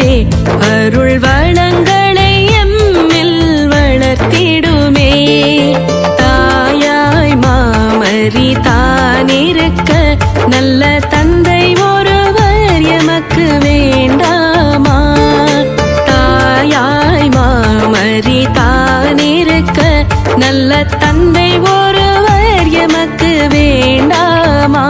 அவரே அருள் வளங்களை எம்மில் வளர்த்திடுமே. தாயாய் மாமரி தானிருக்க நல்ல தந்தை ஒருவர் எமக்கு வேண்டாமா? தாயாய் மாமரி தானிருக்க நல்ல தந்தை ஒருவர் எமக்கு வேண்டாமா?